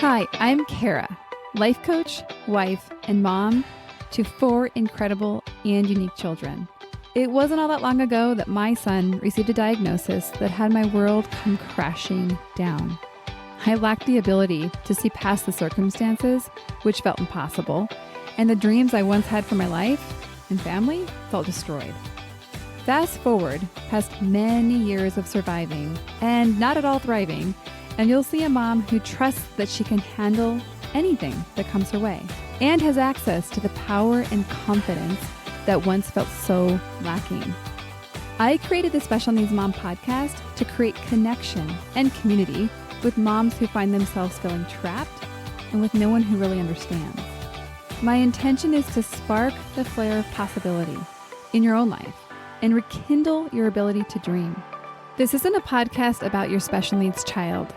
Hi, I'm Kara, life coach, wife, and mom to 4 incredible and unique children. It wasn't all that long ago that my son received a diagnosis that had my world come crashing down. I lacked the ability to see past the circumstances, which felt impossible, and the dreams I once had for my life and family felt destroyed. Fast forward past many years of surviving and not at all thriving, and you'll see a mom who trusts that she can handle anything that comes her way and has access to the power and confidence that once felt so lacking. I created the Special Needs Mom podcast to create connection and community with moms who find themselves feeling trapped and with no one who really understands. My intention is to spark the flare of possibility in your own life and rekindle your ability to dream. This isn't a podcast about your special needs child.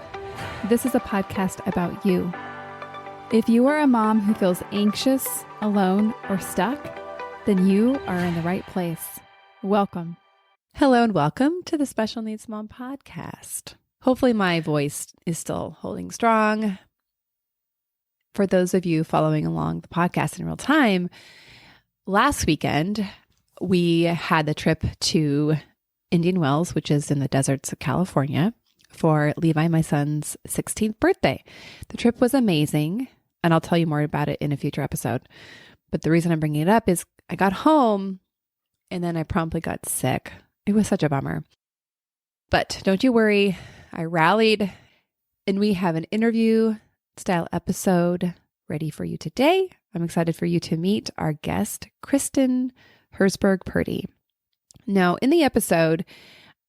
This is a podcast about you. If you are a mom who feels anxious, alone, or stuck, then you are in the right place. Welcome. Hello and welcome to the Special Needs Mom podcast. Hopefully my voice is still holding strong. For those of you following along the podcast in real time, last weekend we had the trip to Indian Wells, which is in the deserts of California, for Levi, my son's 16th birthday. The trip was amazing, and I'll tell you more about it in a future episode. But the reason I'm bringing it up is I got home and then I promptly got sick. It was such a bummer. But don't you worry, I rallied and we have an interview style episode ready for you today. I'm excited for you to meet our guest, Kristin Herzberg Purdy. Now, in the episode,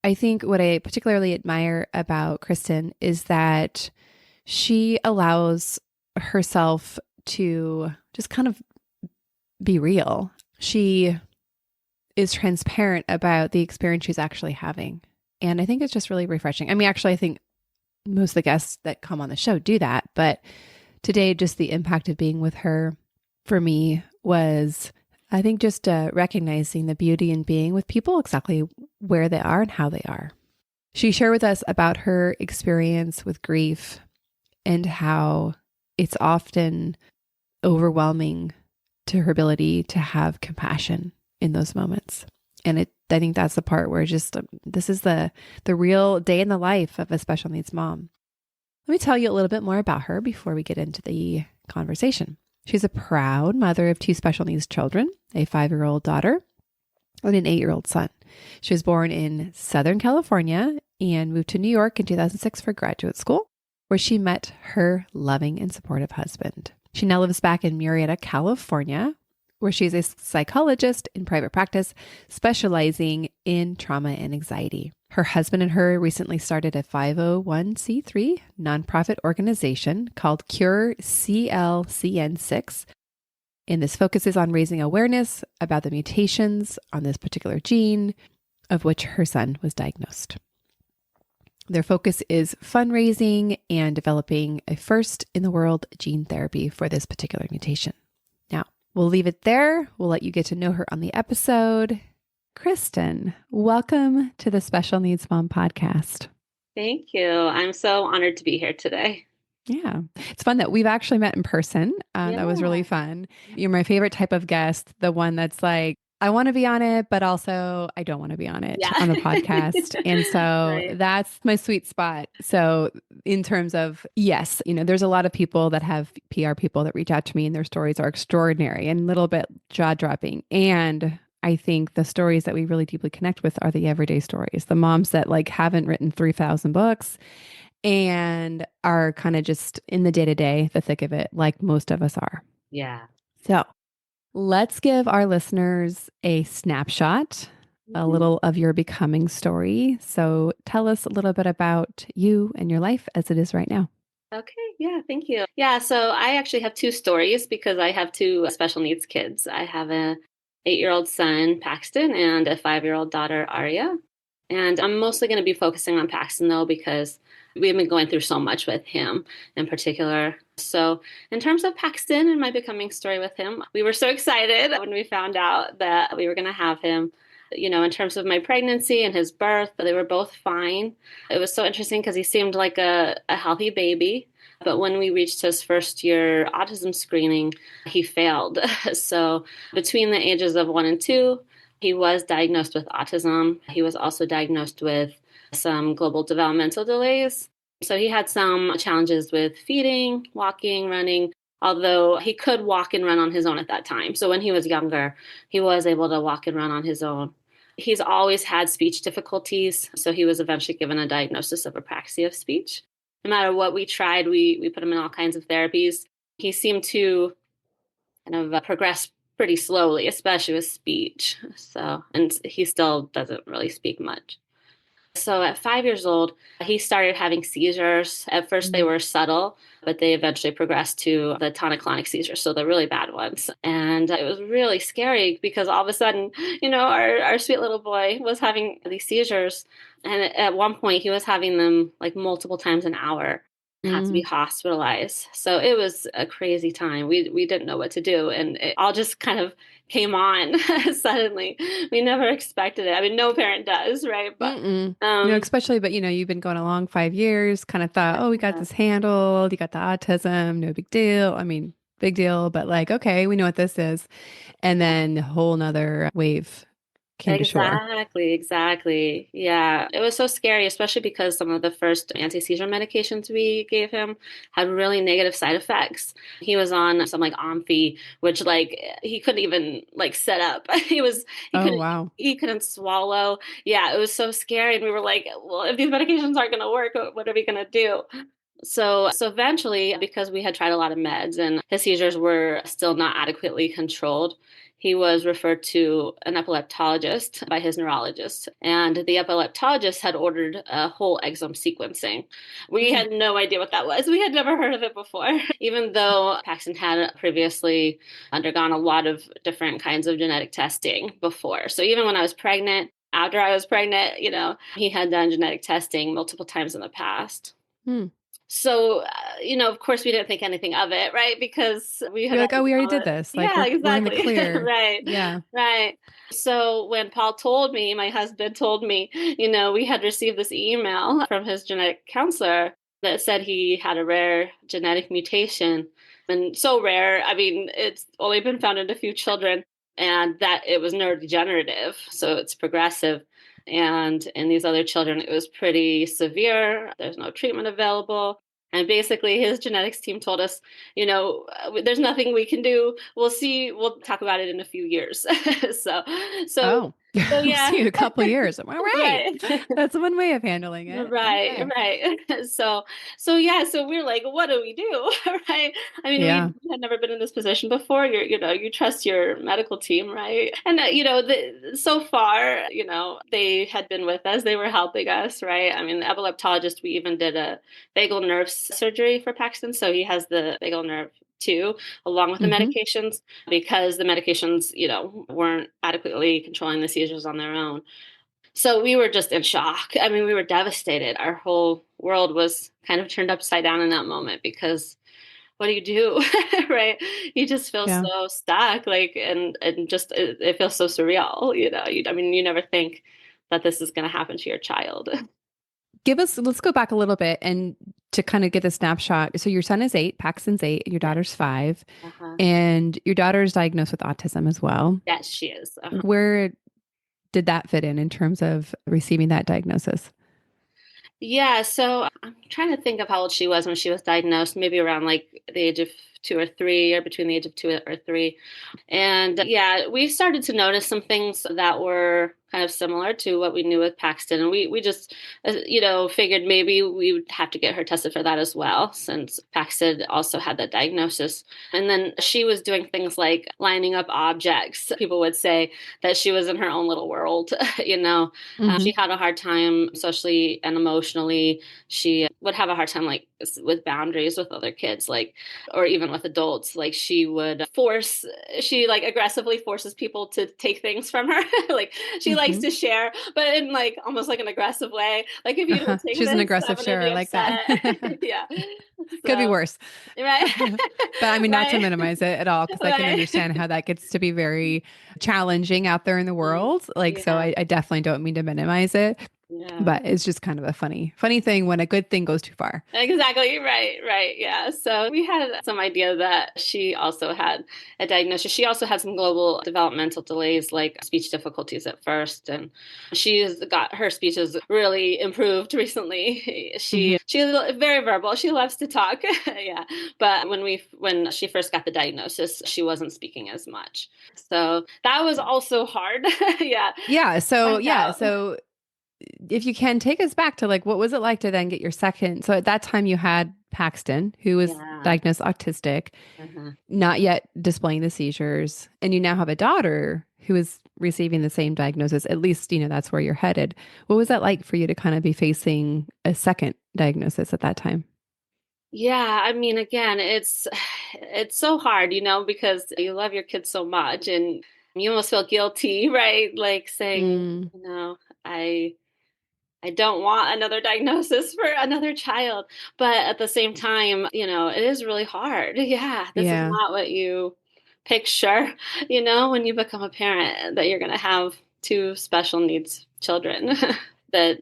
I think what I particularly admire about Kristin is that she allows herself to just kind of be real. She is transparent about the experience she's actually having. And I think it's just really refreshing. I mean, actually, I think most of the guests that come on the show do that. But today, just the impact of being with her for me was, I think, just recognizing the beauty in being with people exactly where they are and how they are. She shared with us about her experience with grief and how it's often overwhelming to her ability to have compassion in those moments. And I think that's the part where just this is the real day in the life of a special needs mom. Let me tell you a little bit more about her before we get into the conversation. She's a proud mother of 2 special needs children, a 5-year-old daughter and an 8-year-old son. She was born in Southern California and moved to New York in 2006 for graduate school, where she met her loving and supportive husband. She now lives back in Murrieta, California, where she's a psychologist in private practice, specializing in trauma and anxiety. Her husband and her recently started a 501c3 nonprofit organization called Cure CLCN6. And this focuses on raising awareness about the mutations on this particular gene of which her son was diagnosed. Their focus is fundraising and developing a first-in-the-world gene therapy for this particular mutation. Now, we'll leave it there. We'll let you get to know her on the episode. Kristin, welcome to the Special Needs Mom podcast. Thank you. I'm so honored to be here today. Yeah. It's fun that we've actually met in person. That was really fun. You're my favorite type of guest, the one that's like, I want to be on it, but also I don't want to be on it on the podcast. And so that's my sweet spot. So in terms of, yes, there's a lot of people that have PR people that reach out to me and their stories are extraordinary and a little bit jaw dropping. And I think the stories that we really deeply connect with are the everyday stories, the moms that haven't written 3,000 books and are kind of just in the day-to-day, the thick of it, like most of us are. Yeah. So let's give our listeners a snapshot, a little of your becoming story. So tell us a little bit about you and your life as it is right now. Okay. Yeah. Thank you. Yeah. So I actually have 2 stories because I have 2 special needs kids. I have a 8-year-old son, Paxton, and a 5-year-old daughter, Aria. And I'm mostly going to be focusing on Paxton, though, because we've been going through so much with him in particular. So in terms of Paxton and my becoming story with him, we were so excited when we found out that we were going to have him. In terms of my pregnancy and his birth, they were both fine. It was so interesting because he seemed like a healthy baby. But when we reached his first year autism screening, he failed. So between the ages of 1 and 2, he was diagnosed with autism. He was also diagnosed with some global developmental delays. So he had some challenges with feeding, walking, running, although he could walk and run on his own at that time. So when he was younger, he was able to walk and run on his own. He's always had speech difficulties. So he was eventually given a diagnosis of apraxia of speech. No matter what we tried, we put him in all kinds of therapies. He seemed to kind of progress pretty slowly, especially with speech. So, and he still doesn't really speak much. So at 5 years old, he started having seizures. At first, they were subtle, but they eventually progressed to the tonic-clonic seizures, so the really bad ones. And it was really scary because all of a sudden, our sweet little boy was having these seizures. And at one point, he was having them like multiple times an hour, had to be hospitalized. So it was a crazy time. We didn't know what to do. And it all just kind of came on suddenly. We never expected it. I mean, no parent does, right? But especially, but you've been going along 5 years, kind of thought, oh, we got this handled. You got the autism, no big deal. I mean, big deal, but like, okay, we know what this is. And then a whole nother wave came to shore. Exactly. Yeah. It was so scary, especially because some of the first anti-seizure medications we gave him had really negative side effects. He was on some like Omfi, which like he couldn't even like sit up. He couldn't swallow. Yeah, it was so scary. And we were like, well, if these medications aren't going to work, what are we going to do? So eventually, because we had tried a lot of meds and his seizures were still not adequately controlled, he was referred to an epileptologist by his neurologist. And the epileptologist had ordered a whole exome sequencing. We had no idea what that was. We had never heard of it before, even though Paxton had previously undergone a lot of different kinds of genetic testing before. So even when I was pregnant, after I was pregnant, he had done genetic testing multiple times in the past. So, of course, we didn't think anything of it, right? Because we had like, oh, we already did this. Like, yeah, exactly. We're in the clear. Right. Yeah. Right. So when Paul told me, my husband told me, we had received this email from his genetic counselor that said he had a rare genetic mutation. And so rare, I mean, it's only been found in a few children, and that it was neurodegenerative. So it's progressive. And in these other children, it was pretty severe. There's no treatment available. And basically, his genetics team told us, there's nothing we can do. We'll see. We'll talk about it in a few years. So yeah. We'll see in a couple of years. All right. Right. That's one way of handling it. Right. Okay. Right. So we're like, what do we do? Right. I mean, we had never been in this position before. You trust your medical team, right? And, so far, they had been with us. They were helping us, right? I mean, the epileptologist, we even did a vagal nerve surgery for Paxton. So he has the vagal nerve too, along with the medications, because the medications, weren't adequately controlling the seizures on their own. So we were just in shock. I mean, we were devastated. Our whole world was kind of turned upside down in that moment, because what do you do? Right? You just feel so stuck, like, and just, it feels so surreal, you never think that this is going to happen to your child. Let's go back a little bit and to kind of get the snapshot. So your son is 8, Paxton's 8, your daughter's 5, and your daughter is diagnosed with autism as well. Yes, she is. Where did that fit in terms of receiving that diagnosis? Yeah, so I'm trying to think of how old she was when she was diagnosed, maybe around like the age of 2 or 3, or between the age of 2 or 3. And we started to notice some things that were kind of similar to what we knew with Paxton. And we just, figured maybe we would have to get her tested for that as well, since Paxton also had that diagnosis. And then she was doing things like lining up objects. People would say that she was in her own little world, She had a hard time socially and emotionally. She would have a hard time like with boundaries with other kids, like, or even with adults. Like she aggressively forces people to take things from her. Like she likes to share, but in like almost like an aggressive way. Like if you don't take she's this, an aggressive sharer like that. Yeah. Could be worse. Right. But I mean, not to minimize it at all, because I can understand how that gets to be very challenging out there in the world. Like, so I definitely don't mean to minimize it. Yeah. But it's just kind of a funny thing when a good thing goes too far. Exactly. Right. Yeah. So we had some idea that she also had a diagnosis. She also had some global developmental delays, like speech difficulties at first. And she's got her speech has really improved recently. Mhm. She's very verbal. She loves to talk. Yeah. But when she first got the diagnosis, she wasn't speaking as much. So that was also hard. Yeah. Yeah. So, Find yeah. out. So if you can take us back to like, what was it like to then get your second? So at that time you had Paxton, who was Yeah. diagnosed autistic, Uh-huh. not yet displaying the seizures. And you now have a daughter who is receiving the same diagnosis. At least, that's where you're headed. What was that like for you to kind of be facing a second diagnosis at that time? Yeah, I mean, again, it's so hard, because you love your kids so much and you almost feel guilty, right? Like saying, Mm, I I don't want another diagnosis for another child, but at the same time, it is really hard. Yeah, this is yeah. not what you picture, when you become a parent that you're going to have two special needs children. That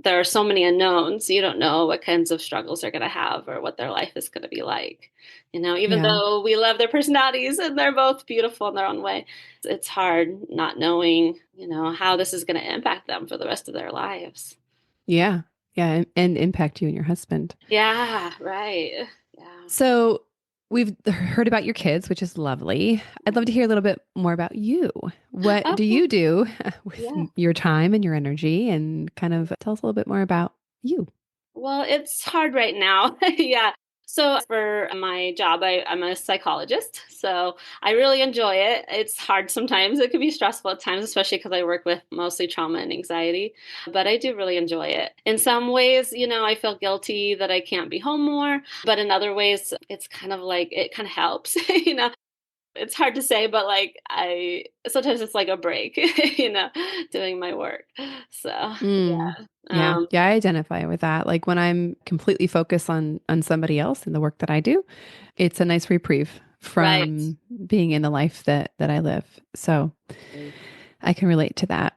there are so many unknowns. You don't know what kinds of struggles they're going to have or what their life is going to be like. Even Yeah. though we love their personalities and they're both beautiful in their own way, it's hard not knowing, how this is going to impact them for the rest of their lives. Yeah. Yeah. And impact you and your husband. Yeah, right. Yeah. So we've heard about your kids, which is lovely. I'd love to hear a little bit more about you. What do Okay. you do with Yeah. your time and your energy? And kind of tell us a little bit more about you. Well, it's hard right now. Yeah. So for my job, I'm a psychologist. So I really enjoy it. It's hard sometimes. It can be stressful at times, especially because I work with mostly trauma and anxiety. But I do really enjoy it. In some ways, I feel guilty that I can't be home more. But in other ways, it's kind of like it kind of helps. It's hard to say, but like I sometimes it's like a break, doing my work. So Mm, yeah. yeah. Yeah. I identify with that. Like when I'm completely focused on somebody else and the work that I do, it's a nice reprieve Right. from being in the life that I live. So I can relate to that.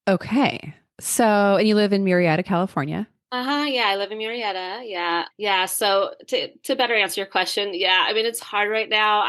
Okay. So, and you live in Murrieta, California. Uh-huh. Yeah, I live in Murrieta. Yeah. Yeah. So to better answer your question, yeah, I mean it's hard right now.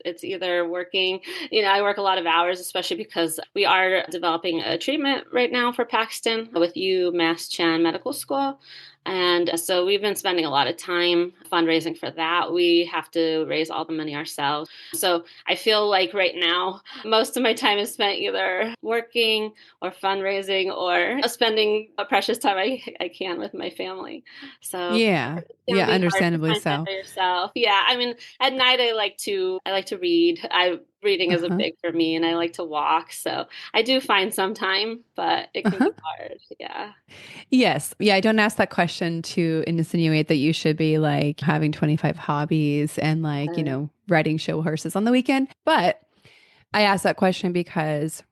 It's either working, I work a lot of hours, especially because we are developing a treatment right now for Paxton with UMass Chan Medical School. And so we've been spending a lot of time fundraising for that. We have to raise all the money ourselves. So I feel like right now, most of my time is spent either working or fundraising or spending a precious time I can with my family. So Yeah. it can Yeah. be hard to Understandably find time so. for yourself. Yeah, I mean, at night I like to read. Reading is a Uh-huh. big for me, and I like to walk. So I do find some time, but it can Uh-huh. be hard. Yeah. Yes. Yeah. I don't ask that question to insinuate that you should be like having 25 hobbies and like, Uh, riding show horses on the weekend. But I ask that question because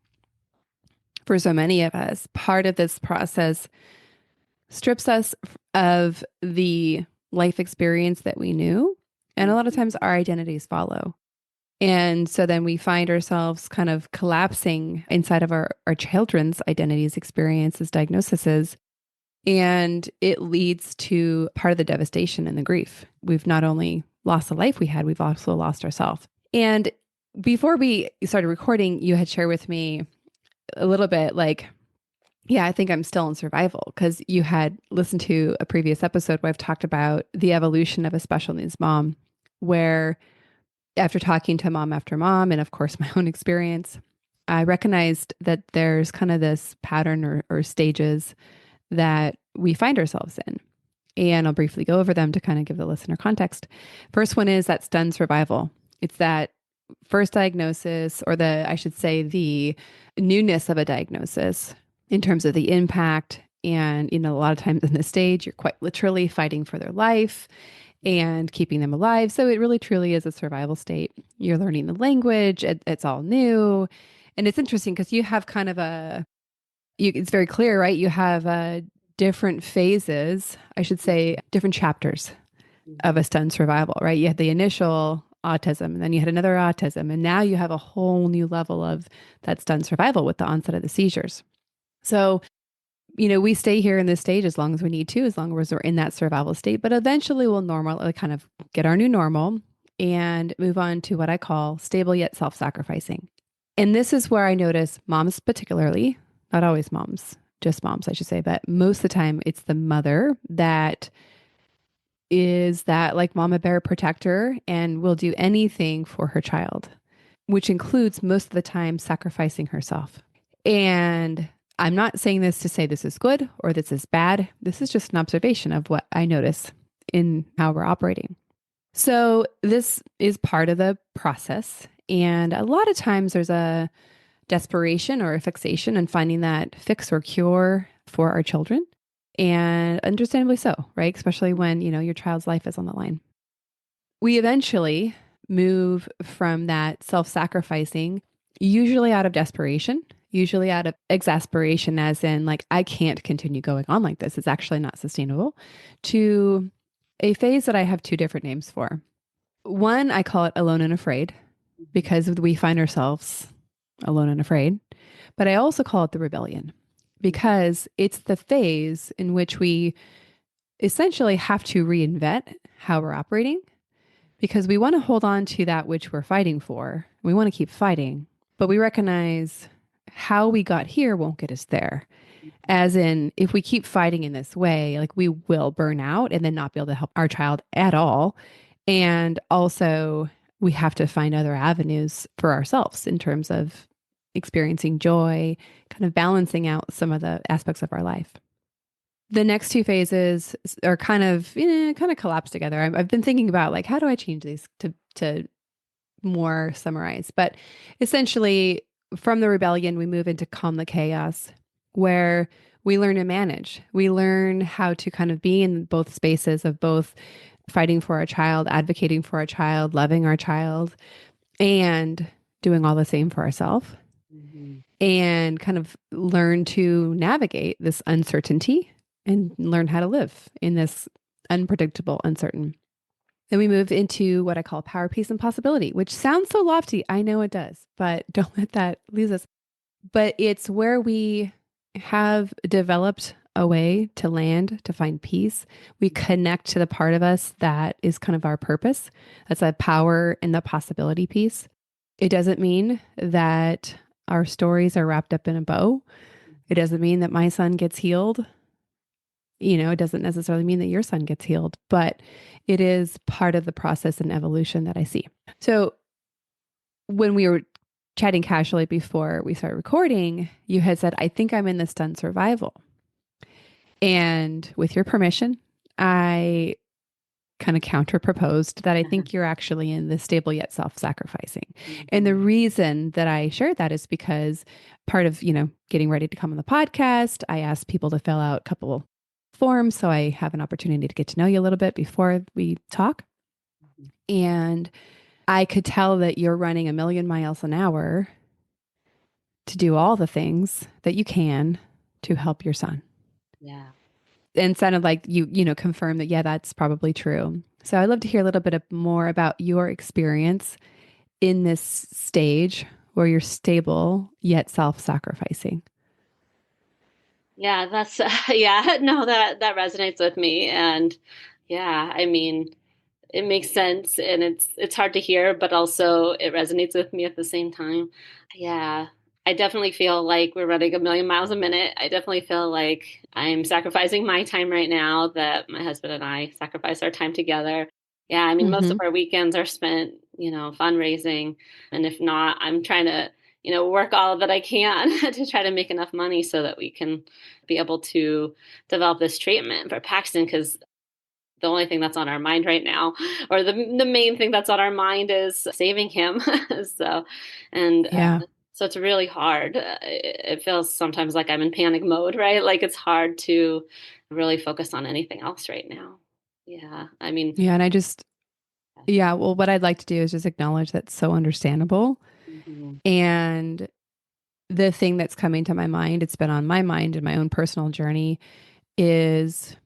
for so many of us, part of this process strips us of the life experience that we knew. And a lot of times our identities follow. And so then we find ourselves kind of collapsing inside of our children's identities, experiences, diagnoses. And it leads to part of the devastation and the grief. We've not only lost the life we had, we've also lost ourselves. And before we started recording, you had shared with me a little bit like, yeah, I think I'm still in survival because you had listened to a previous episode where I've talked about the evolution of a special needs mom, where after talking to mom after mom, and of course my own experience, I recognized that there's kind of this pattern or stages that we find ourselves in. And I'll briefly go over them to kind of give the listener context. First one is that stunned survival. It's that first diagnosis, or I should say, the newness of a diagnosis in terms of the impact. And, a lot of times in this stage, you're quite literally fighting for their life and keeping them alive. So it really truly is a survival state. You're learning the language, it's all new. And it's interesting because you have kind of it's very clear, right? You have different phases, I should say, different chapters of a stunned survival, right? You had the initial autism, and then you had another autism, and now you have a whole new level of that stunned survival with the onset of the seizures. So, we stay here in this stage as long as we need to, as long as we're in that survival state, but eventually we'll kind of get our new normal and move on to what I call stable yet self-sacrificing. And this is where I notice moms particularly, not always moms, just moms, I should say, but most of the time it's the mother that is that like mama bear protector and will do anything for her child, which includes most of the time sacrificing herself. And I'm not saying this to say this is good or this is bad. This is just an observation of what I notice in how we're operating. So this is part of the process. And a lot of times there's a desperation or a fixation on finding that fix or cure for our children. And understandably so, right? Especially when, your child's life is on the line. We eventually move from that self-sacrificing, usually out of desperation, usually out of exasperation, as in like, I can't continue going on like this. It's actually not sustainable, to a phase that I have two different names for. One, I call it alone and afraid because we find ourselves alone and afraid. But I also call it the rebellion because it's the phase in which we essentially have to reinvent how we're operating because we want to hold on to that which we're fighting for. We want to keep fighting, but we recognize how we got here won't get us there. As in, if we keep fighting in this way, like we will burn out and then not be able to help our child at all. And also, we have to find other avenues for ourselves in terms of experiencing joy, kind of balancing out some of the aspects of our life. The next two phases are kind of collapse together. I've been thinking about like, how do I change these to more summarize? But essentially, from the rebellion, we move into calm the chaos, where we learn to manage. We learn how to kind of be in both spaces of both fighting for our child, advocating for our child, loving our child, and doing all the same for ourselves. Mm-hmm. And kind of learn to navigate this uncertainty and learn how to live in this unpredictable, uncertain. Then we move into what I call power, peace, and possibility, which sounds so lofty. I know it does, but don't let that lose us. But it's where we have developed a way to land, to find peace. We connect to the part of us that is kind of our purpose. That's a power and the possibility piece. It doesn't mean that our stories are wrapped up in a bow. It doesn't mean that my son gets healed. It doesn't necessarily mean that your son gets healed, but it is part of the process and evolution that I see. So when we were chatting casually before we started recording, you had said, I think I'm in the stunt survival. And with your permission, I kind of counter proposed that I think you're actually in the stable yet self-sacrificing. Mm-hmm. And the reason that I shared that is because part of, getting ready to come on the podcast, I asked people to fill out a couple forms so I have an opportunity to get to know you a little bit before we talk. Mm-hmm. And I could tell that you're running 1,000,000 miles an hour to do all the things that you can to help your son. Yeah. And sounded like you confirmed that, yeah, that's probably true. So I'd love to hear a little bit more about your experience in this stage where you're stable yet self-sacrificing. Yeah, that's, that resonates with me. And yeah, I mean, it makes sense and it's hard to hear, but also it resonates with me at the same time. Yeah. I definitely feel like we're running 1,000,000 miles a minute. I definitely feel like I'm sacrificing my time right now, that my husband and I sacrifice our time together. Yeah, I mean, most of our weekends are spent, fundraising. And if not, I'm trying to, work all that I can to try to make enough money so that we can be able to develop this treatment for Paxton, because the only thing that's on our mind right now, or the main thing that's on our mind, is saving him. So, and yeah. So it's really hard. It feels sometimes like I'm in panic mode, right? Like it's hard to really focus on anything else right now. Yeah. I mean, yeah. And well, what I'd like to do is just acknowledge that's so understandable. Mm-hmm. And the thing that's coming to my mind, it's been on my mind in my own personal journey, is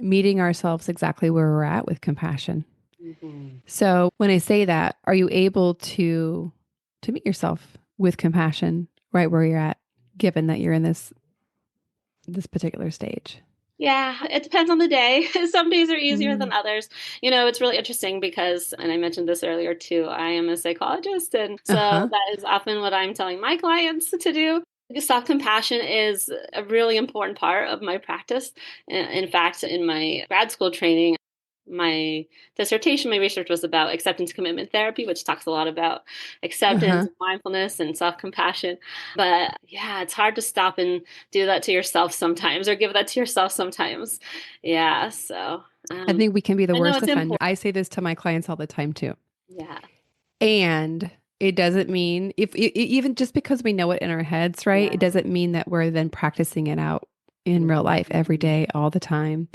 meeting ourselves exactly where we're at with compassion. Mm-hmm. So when I say that, are you able to meet yourself with compassion right where you're at, given that you're in this this particular stage? Yeah, it depends on the day. Some days are easier than others. It's really interesting because, and I mentioned this earlier too, I am a psychologist. And so Uh-huh. that is often what I'm telling my clients to do. Self-compassion is a really important part of my practice. In fact, in my grad school training, my dissertation, my research was about acceptance commitment therapy, which talks a lot about acceptance, Uh-huh. mindfulness, and self-compassion. But yeah, it's hard to stop and do that to yourself sometimes, or give that to yourself sometimes. Yeah, so I think we can be the I know worst it's offender. important. I say this to my clients all the time too. Yeah, And it doesn't mean even just because we know it in our heads, right? It yeah, doesn't mean that we're then practicing it out in real life every day, all the time.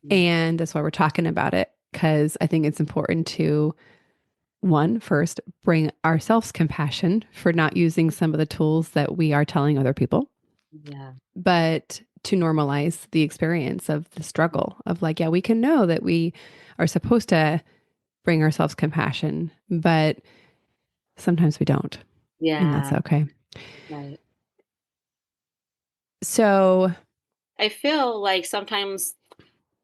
mhm. And that's why we're talking about it, because I think it's important to, one, first, bring ourselves compassion for not using some of the tools that we are telling other people, Yeah, but to normalize the experience of the struggle of like, yeah, we can know that we are supposed to bring ourselves compassion, but sometimes we don't. And that's yeah, okay. right. So, I feel like sometimes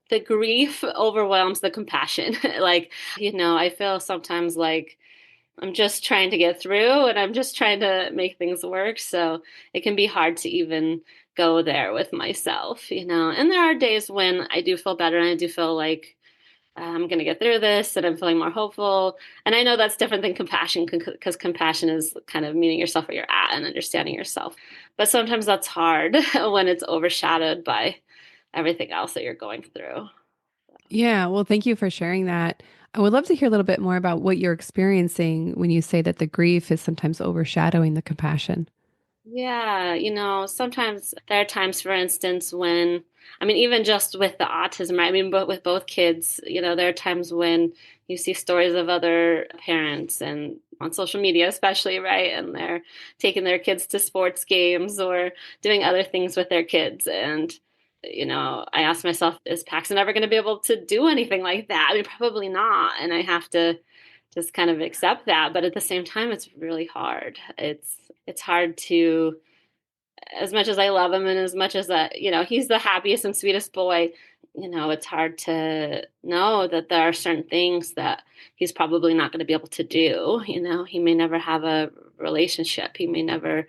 the grief overwhelms the compassion. I feel sometimes like I'm just trying to get through and I'm just trying to make things work. So it can be hard to even go there with myself. And there are days when I do feel better and I do feel like I'm going to get through this and I'm feeling more hopeful. And I know that's different than compassion because compassion is kind of meeting yourself where you're at and understanding yourself. But sometimes that's hard when it's overshadowed by everything else that you're going through. yeah, well, thank you for sharing that. I would love to hear a little bit more about what you're experiencing when you say that the grief is sometimes overshadowing the compassion. Yeah, sometimes there are times, for instance, when, I mean, even just with the autism, right? I mean, but with both kids, there are times when you see stories of other parents and on social media, especially, right? And they're taking their kids to sports games or doing other things with their kids. And I ask myself, is Paxton ever going to be able to do anything like that? I mean, probably not. And I have to just kind of accept that. But at the same time, it's really hard. It's hard to, as much as I love him and as much as he's the happiest and sweetest boy, it's hard to know that there are certain things that he's probably not going to be able to do. He may never have a relationship. He may never,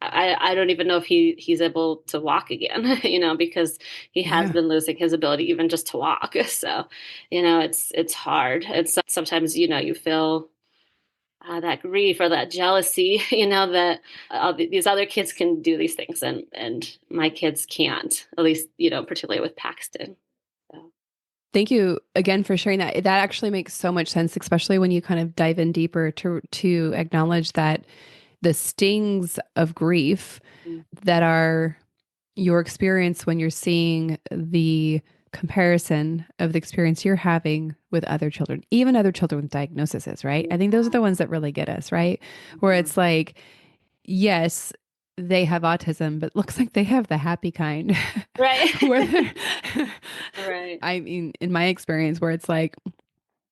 I don't even know if he's able to walk again, because he has Yeah. been losing his ability even just to walk. So, it's hard. It's sometimes, you feel that grief or that jealousy, that these other kids can do these things and my kids can't, at least, particularly with Paxton. So, Thank you again for sharing that. That actually makes so much sense, especially when you kind of dive in deeper to acknowledge that the stings of grief mm, that are your experience when you're seeing the comparison of the experience you're having with other children, even other children with diagnoses, right? I think those are the ones that really get us, right? Where mhm. it's like, yes, they have autism, but looks like they have the happy kind. Right. Where Right. I mean, in my experience, where it's like,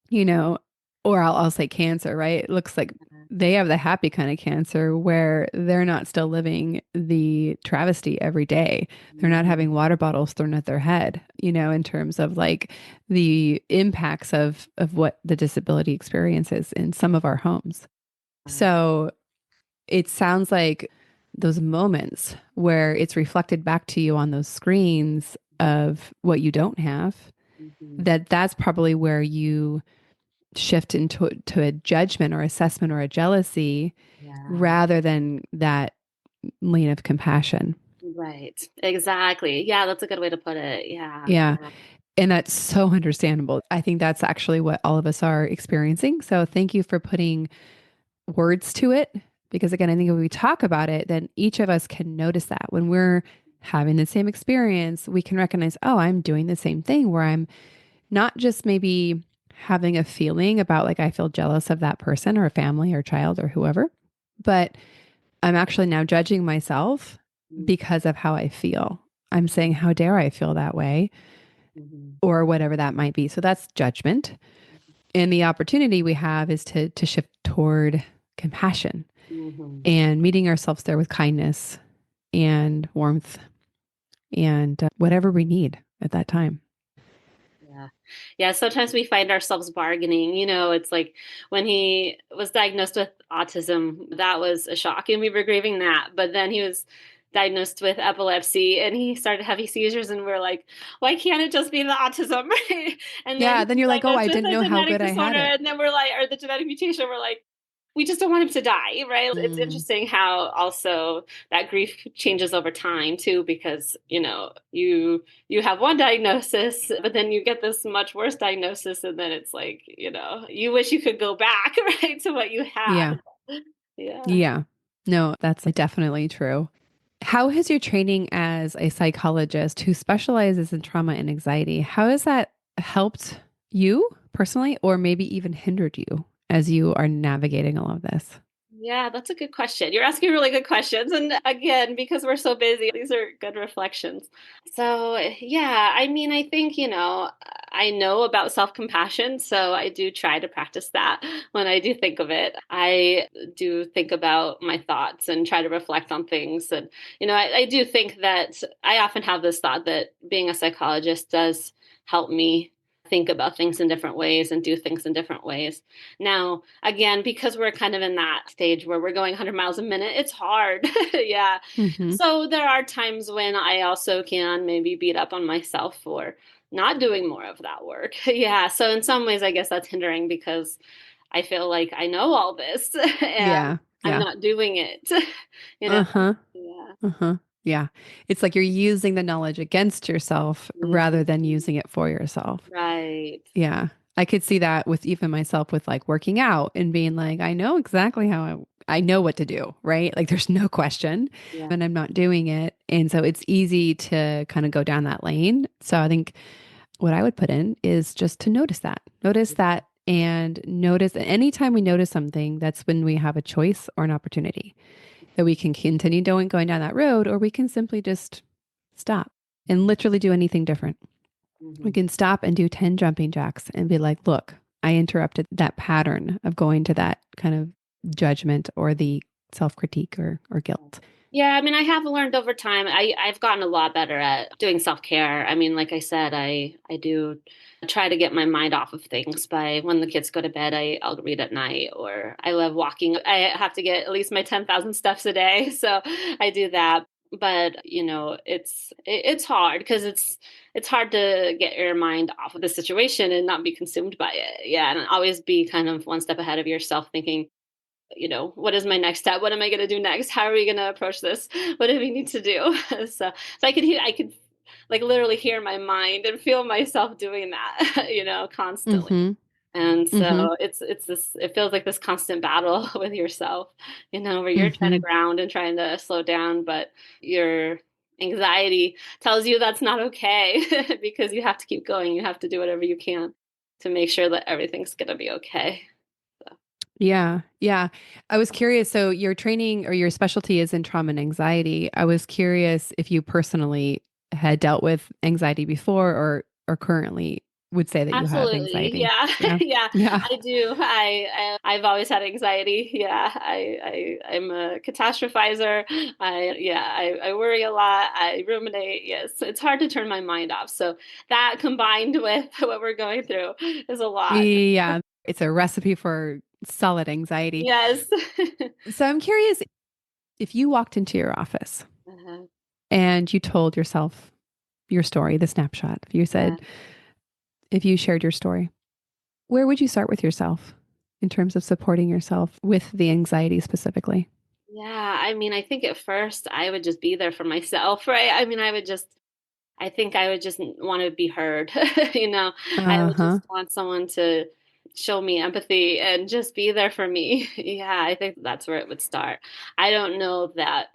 you know, or I'll say cancer, right? It looks like they have the happy kind of cancer where they're not still living the travesty every day. They're not Mhm. having water bottles thrown at their head, in terms of like the impacts of what the disability experience is in some of our homes. So it sounds like those moments where it's reflected back to you on those screens of what you don't have, Mhm. that's probably where you shift to a judgment or assessment or a jealousy Yeah. rather than that lane of compassion. Right. Exactly. Yeah, that's a good way to put it. Yeah. Yeah. Yeah. And that's so understandable. I think that's actually what all of us are experiencing. So thank you for putting words to it. Because again, I think when we talk about it, then each of us can notice that when we're having the same experience, we can recognize, oh, I'm doing the same thing where I'm not just maybe having a feeling about like I feel jealous of that person or family or child or whoever, but I'm actually now judging myself because of how I feel. I'm saying, how dare I feel that way Mhm. or whatever that might be. So that's judgment. And the opportunity we have is to shift toward compassion Mhm. and meeting ourselves there with kindness and warmth and whatever we need at that time. Yeah. Yeah. Sometimes we find ourselves bargaining. It's like when he was diagnosed with autism, that was a shock and we were grieving that. But then he was diagnosed with epilepsy and he started having seizures and we're like, why can't it just be the autism? Right? And then Yeah. he's Then you're like, oh, I diagnosed with didn't a know how genetic good I had disorder. it. And then we're like, or the genetic mutation, we're like, we just don't want him to die, right? It's interesting how also that grief changes over time too, because you have one diagnosis, but then you get this much worse diagnosis, and then it's like you wish you could go back right to what you Yeah. had. Yeah. Yeah. No, that's definitely true. How has your training as a psychologist who specializes in trauma and anxiety, how has that helped you personally, or maybe even hindered you as you are navigating all of this? Yeah, that's a good question. You're asking really good questions. And again, because we're so busy, these are good reflections. So, yeah, I mean, I think, I know about self compassion. So I do try to practice that when I do think of it. I do think about my thoughts and try to reflect on things. And, I do think that I often have this thought that being a psychologist does help me think about things in different ways and do things in different ways. Now, again, because we're kind of in that stage where we're going 100 miles a minute, it's hard. Yeah. Mm-hmm. So there are times when I also can maybe beat up on myself for not doing more of that work. Yeah. So in some ways, I guess that's hindering because I feel like I know all this and Yeah. I'm Yeah. not doing it. you know? Uh-huh. Yeah. Uh-huh. Yeah. It's like you're using the knowledge against yourself rather than Mhm. using it for yourself. Right. Yeah. I could see that with even myself with like working out and being like, I know exactly how I know what to do, right? Like there's no question Yeah. and I'm not doing it. And so it's easy to kind of go down that lane. So I think what I would put in is just to notice that and notice anytime we notice something, that's when we have a choice or an opportunity that we can continue going down that road, or we can simply just stop and literally do anything different. We Mhm. can stop and do 10 jumping jacks and be like, look, I interrupted that pattern of going to that kind of judgment or the self critique or guilt. Yeah, I mean, I have learned over time. I've gotten a lot better at doing self-care. I mean, like I said, I do try to get my mind off of things by when the kids go to bed, I'll read at night, or I love walking. I have to get at least my 10,000 steps a day, so I do that. But, it's hard because it's hard to get your mind off of the situation and not be consumed by it. Yeah, and always be kind of one step ahead of yourself thinking, what is my next step? What am I going to do next? How are we going to approach this? What do we need to do? So I could like literally hear my mind and feel myself doing that, constantly. Mm-hmm. And Mm-hmm. so it feels like this constant battle with yourself, where you're trying to Mm-hmm. ground and trying to slow down, but your anxiety tells you that's not okay because you have to keep going. You have to do whatever you can to make sure that everything's going to be okay. So. Yeah. Yeah. I was curious. So your training or your specialty is in trauma and anxiety. I was curious if you personally had dealt with anxiety before or currently would say that you have Absolutely. anxiety. Yeah. Yeah. Yeah, Yeah. I do. I've always had anxiety. Yeah. I'm a catastrophizer. I worry a lot. I ruminate. Yes. It's hard to turn my mind off. So that combined with what we're going through is a lot. Yeah. It's a recipe for solid anxiety. Yes. So I'm curious if you walked into your office Uh-huh. and you told yourself your story, the snapshot, if you Yeah. said, if you shared your story, where would you start with yourself in terms of supporting yourself with the anxiety specifically? Yeah. I mean, I think at first I would just be there for myself, right? I mean, I think I would just want to be heard. I Uh would huh. just want someone to show me empathy and just be there for me. Yeah, I think that's where it would start. I don't know that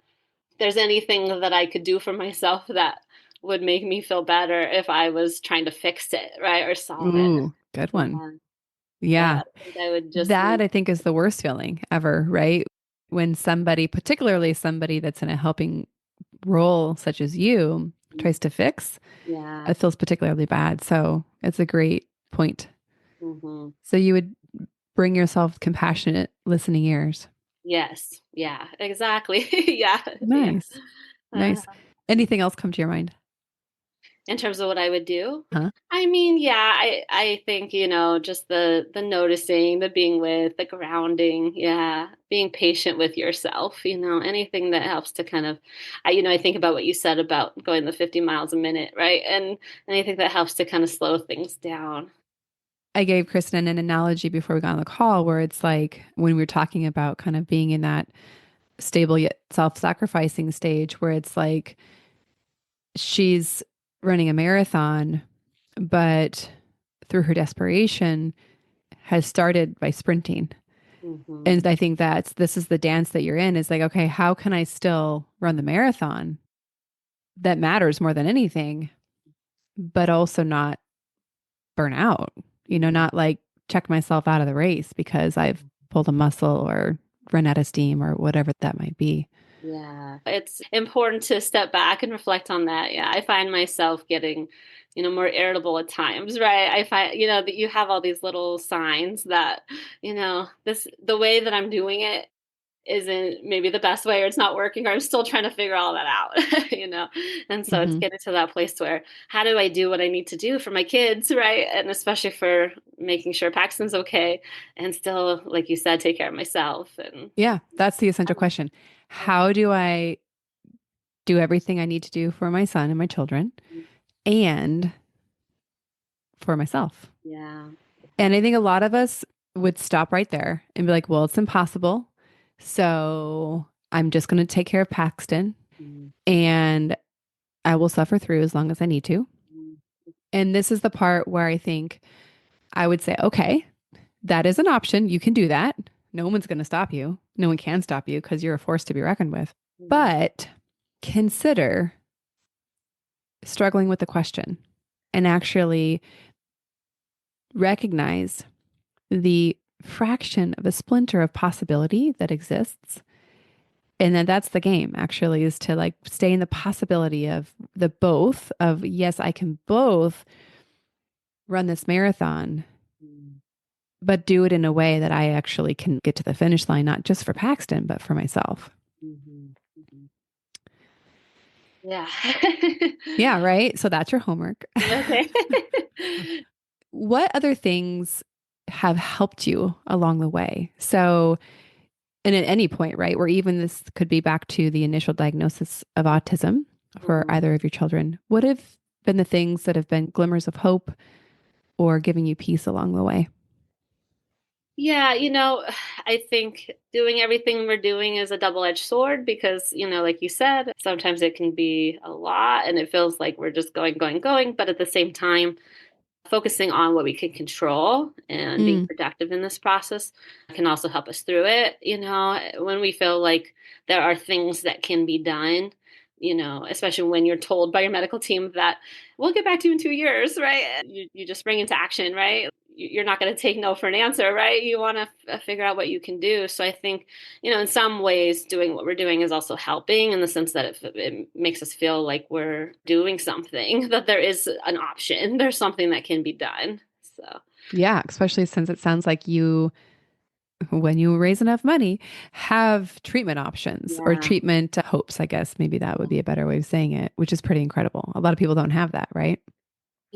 there's anything that I could do for myself that would make me feel better if I was trying to fix it, right? Or solve it. Ooh, good one. Yeah. Yeah. Yeah. I think I would just That need, I think is the worst feeling ever, right? When somebody, particularly somebody that's in a helping role, such as you, tries to fix, yeah. it feels particularly bad. So it's a great point. Hmm. So you would bring yourself compassionate listening ears. Yes. Yeah, exactly. Yeah. Yeah. Nice. Uh, Nice. Anything else come to your mind? In terms of what I would do? Huh? I mean, yeah, I think, just the noticing, the being with, the grounding, yeah, being patient with yourself, anything that helps to kind of, I think about what you said about going the 50 miles a minute, right? And anything that helps to kind of slow things down. I gave Kristen an analogy before we got on the call where it's like when we were talking about kind of being in that stable yet self-sacrificing stage where it's like she's running a marathon, but through her desperation has started by sprinting. Hmm. And I think this is the dance that you're in is like, okay, how can I still run the marathon that matters more than anything, but also not burn out, not like check myself out of the race because I've pulled a muscle or run out of steam or whatever that might be. Yeah, it's important to step back and reflect on that. Yeah, I find myself getting, more irritable at times, right? I find, that you have all these little signs that, the way that I'm doing it isn't maybe the best way or it's not working or I'm still trying to figure all that out, And so it's Hmm. getting to that place where how do I do what I need to do for my kids, right? And especially for making sure Paxton's okay and still, like you said, take care of myself and Yeah, that's the essential question. How do I do everything I need to do for my son and my children and for myself? yeah. And I think a lot of us would stop right there and be like, well, it's impossible. So I'm just going to take care of Paxton Mm, and I will suffer through as long as I need to. mm, And this is the part where I think I would say, okay, that is an option. You can do that. No one's going to stop you. No one can stop you because you're a force to be reckoned with. mm, But consider struggling with the question and actually recognize the fraction of a splinter of possibility that exists. And then that's the game actually is to like stay in the possibility of the both of, yes, I can both run this marathon, mm, but do it in a way that I actually can get to the finish line, not just for Paxton, but for myself. mhm, mhm. Yeah. Yeah, right. So that's your homework. Okay. What other things have helped you along the way? So, and at any point, right, where even this could be back to the initial diagnosis of autism for Mhm. either of your children, what have been the things that have been glimmers of hope or giving you peace along the way? Yeah, I think doing everything we're doing is a double-edged sword because, like you said, sometimes it can be a lot and it feels like we're just going, going, going. But at the same time, focusing on what we can control and being Mm, productive in this process can also help us through it. When we feel like there are things that can be done, especially when you're told by your medical team that we'll get back to you in 2 years, right? You just spring into action, right? You're not going to take no for an answer, right? You want to figure out what you can do. So I think, in some ways, doing what we're doing is also helping in the sense that it makes us feel like we're doing something, that there is an option, there's something that can be done. So, yeah, especially since it sounds like you, when you raise enough money, have treatment options or yeah. treatment hopes, I guess. Maybe that would be a better way of saying it, which is pretty incredible. A lot of people don't have that, right?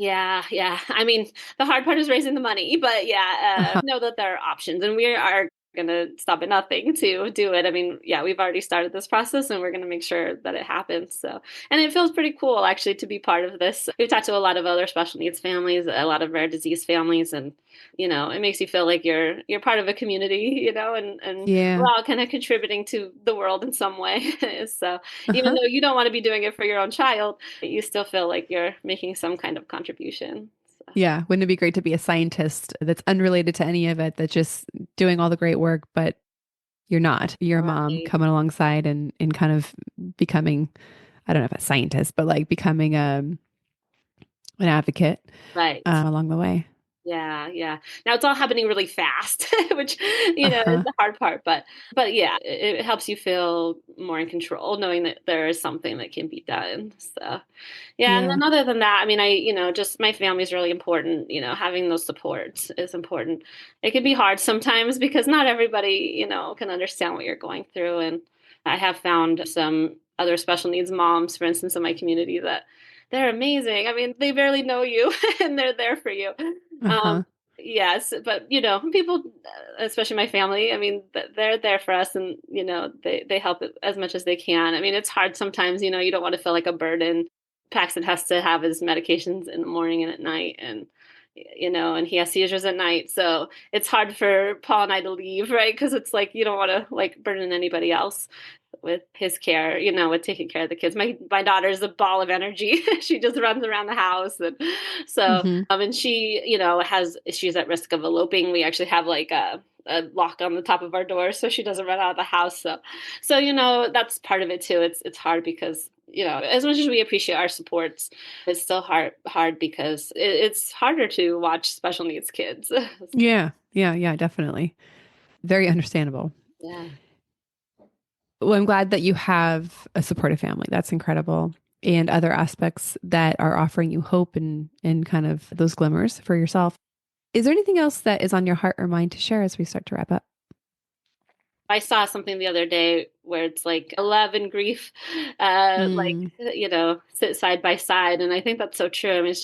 Yeah, yeah. I mean, the hard part is raising the money, but yeah, Uh-huh. know that there are options, and we are going to stop at nothing to do it. I mean, yeah, we've already started this process, and we're going to make sure that it happens. So, and it feels pretty cool actually to be part of this. We've talked to a lot of other special needs families, a lot of rare disease families, and it makes you feel like you're part of a community, and we're Yeah. all kind of contributing to the world in some way. So, even Uh-huh. though you don't want to be doing it for your own child, you still feel like you're making some kind of contribution. So, Yeah. Wouldn't it be great to be a scientist that's unrelated to any of it, that's just doing all the great work, but you're not. You're a mom right, coming alongside and kind of becoming, I don't know if a scientist, but like becoming an advocate right. along the way. Yeah, yeah. Now it's all happening really fast, which is Uh-huh. the hard part. But yeah, it helps you feel more in control, knowing that there is something that can be done. So yeah, and Yeah. then other than that, I mean, just my family is really important. Having those supports is important. It can be hard sometimes because not everybody, can understand what you're going through. And I have found some other special needs moms, for instance, in my community that they're amazing. I mean, they barely know you and they're there for you. Um, Uh-huh. yes, but people, especially my family, I mean, they're there for us, and they help as much as they can. I mean, it's hard sometimes, you don't want to feel like a burden. Paxton has to have his medications in the morning and at night, and he has seizures at night. So it's hard for Paul and I to leave, right? Because it's like you don't want to like burden anybody else with his care, with taking care of the kids. My daughter's a ball of energy. She just runs around the house, and so Mm-hmm. and she, she's at risk of eloping. We actually have like a lock on the top of our door so she doesn't run out of the house. So that's part of it too. It's hard because as much as we appreciate our supports, it's still hard because it's harder to watch special needs kids. Yeah. Yeah. Yeah, definitely. Very understandable. Yeah. Well, I'm glad that you have a supportive family. That's incredible. And other aspects that are offering you hope and kind of those glimmers for yourself. Is there anything else that is on your heart or mind to share as we start to wrap up? I saw something the other day where it's like love and grief, Mm. sit side by side. And I think that's so true. I mean,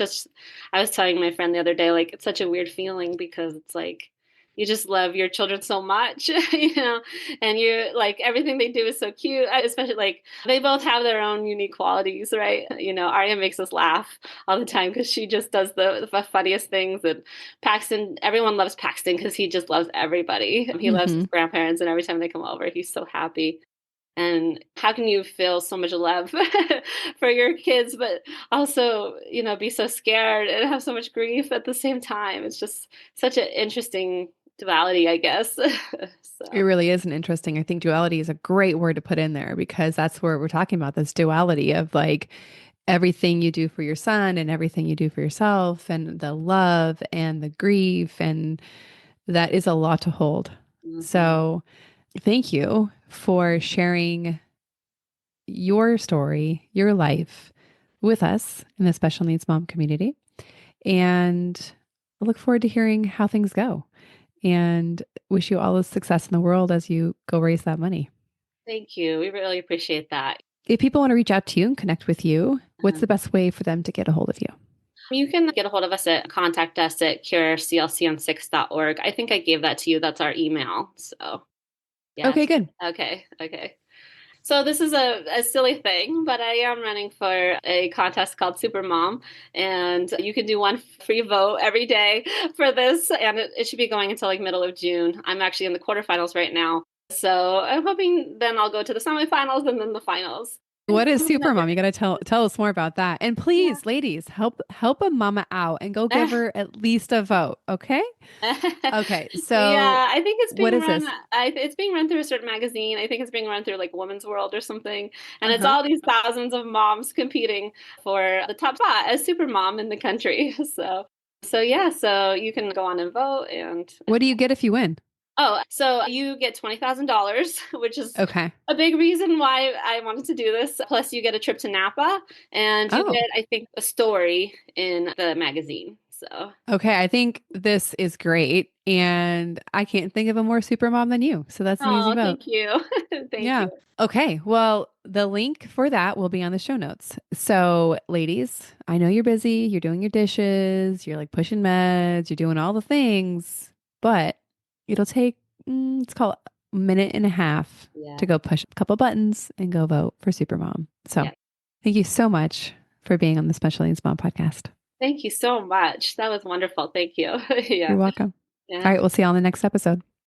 I was telling my friend the other day, like, it's such a weird feeling because it's like, you just love your children so much, and you're like, everything they do is so cute, especially like they both have their own unique qualities, right? Arya makes us laugh all the time because she just does the funniest things. And Paxton, everyone loves Paxton because he just loves everybody. He loves his Mm-hmm. grandparents, and every time they come over, he's so happy. And how can you feel so much love for your kids, but also, be so scared and have so much grief at the same time? It's just such an interesting duality, I guess. It So, really is an interesting. I think duality is a great word to put in there because that's where we're talking about this duality of like everything you do for your son and everything you do for yourself and the love and the grief. And that is a lot to hold. mhm. So thank you for sharing your story, your life with us in the special needs mom community. And I look forward to hearing how things go and wish you all the success in the world as you go raise that money. Thank you. We really appreciate that. If people want to reach out to you and connect with you, what's Uh-huh. the best way for them to get a hold of you? You can get a hold of us contact us at cureclcon6.org. I think I gave that to you. That's our email. So, yes. Okay, good. Okay. Okay. So this is a silly thing, but I am running for a contest called Supermom, and you can do one free vote every day for this, and it should be going until like middle of June. I'm actually in the quarterfinals right now, so I'm hoping then I'll go to the semifinals and then the finals. What is Supermom? You got to tell us more about that. And Yeah. please, ladies, help a mama out and go give her at least a vote, okay? Okay. So, Yeah, I think it's what being is run. this? It's being run through a certain magazine. I think it's being run through like Women's World or something, and it's Uh-huh. all these thousands of moms competing for the top spot as super mom in the country. So yeah, so you can go on and vote, and What do you get if you win? so you get $20,000, which is Okay. a big reason why I wanted to do this. Plus, you get a trip to Napa, and you Oh, get, I think, a story in the magazine. So. okay. I think this is great. And I can't think of a more super mom than you. So that's an easy Oh, vote. thank you. Thank Yeah. you. Okay. Well, the link for that will be on the show notes. So, ladies, I know you're busy. You're doing your dishes. You're like pushing meds. You're doing all the things, but it'll take, let's call it a minute and a half Yeah. to go push a couple buttons and go vote for Supermom. So, Yeah. thank you so much for being on the Special Needs Mom podcast. Thank you so much. That was wonderful. Thank you. Yeah. You're welcome. All Yeah. right. We'll see you on the next episode.